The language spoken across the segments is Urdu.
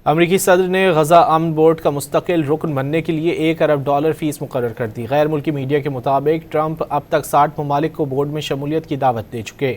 امریکی صدر نے غزہ امن بورڈ کا مستقل رکن بننے کے لیے $1 ارب فیس مقرر کر دی۔ غیر ملکی میڈیا کے مطابق ٹرمپ اب تک 60 ممالک کو بورڈ میں شمولیت کی دعوت دے چکے۔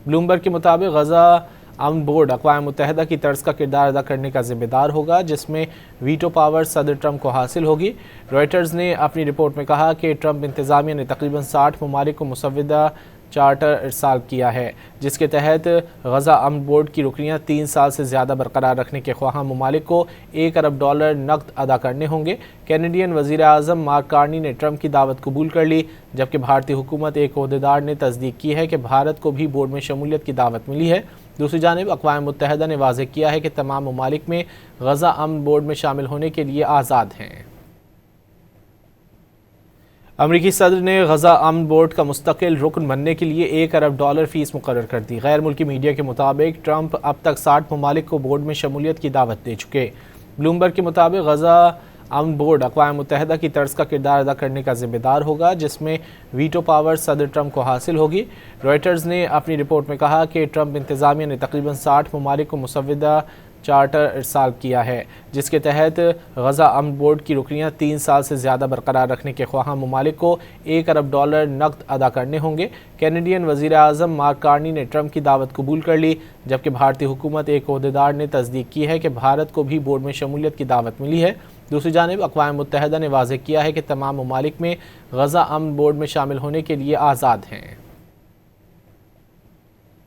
بلومبرگ کے مطابق غزہ امن بورڈ اقوام متحدہ کی طرز کا کردار ادا کرنے کا ذمہ دار ہوگا، جس میں ویٹو پاور صدر ٹرمپ کو حاصل ہوگی۔ رائٹرز نے اپنی رپورٹ میں کہا کہ ٹرمپ انتظامیہ نے تقریباً 60 ممالک کو مسودہ چارٹر ارسال کیا ہے، جس کے تحت غزہ امن بورڈ کی رکنیت 3 سال سے زیادہ برقرار رکھنے کے خواہاں ممالک کو $1 ارب نقد ادا کرنے ہوں گے۔ کینیڈین وزیر اعظم مارک کارنی نے ٹرمپ کی دعوت قبول کر لی، جبکہ بھارتی حکومت ایک عہدیدار نے تصدیق کی ہے کہ بھارت کو بھی بورڈ میں شمولیت کی دعوت ملی ہے۔ دوسری جانب اقوام متحدہ نے واضح کیا ہے کہ تمام ممالک میں غزہ امن بورڈ میں شامل ہونے کے لیے آزاد ہیں۔ امریکی صدر نے غزہ امن بورڈ کا مستقل رکن بننے کے لیے $1 ارب فیس مقرر کر دی۔ غیر ملکی میڈیا کے مطابق ٹرمپ اب تک 60 ممالک کو بورڈ میں شمولیت کی دعوت دے چکے۔ بلومبرگ کے مطابق غزہ امن بورڈ اقوام متحدہ کی طرز کا کردار ادا کرنے کا ذمہ دار ہوگا، جس میں ویٹو پاور صدر ٹرمپ کو حاصل ہوگی۔ رائٹرز نے اپنی رپورٹ میں کہا کہ ٹرمپ انتظامیہ نے تقریباً 60 ممالک کو مسودہ چارٹر ارسال کیا ہے، جس کے تحت غزہ امن بورڈ کی رکنیت 3 سال سے زیادہ برقرار رکھنے کے خواہاں ممالک کو $1 ارب نقد ادا کرنے ہوں گے۔ کینیڈین وزیر اعظم مارک کارنی نے ٹرمپ کی دعوت قبول کر لی، جبکہ بھارتی حکومت ایک عہدیدار نے تصدیق کی ہے کہ بھارت کو بھی بورڈ میں شمولیت کی دعوت ملی ہے۔ دوسری جانب اقوام متحدہ نے واضح کیا ہے کہ تمام ممالک میں غزہ امن بورڈ میں شامل ہونے کے لیے آزاد ہیں۔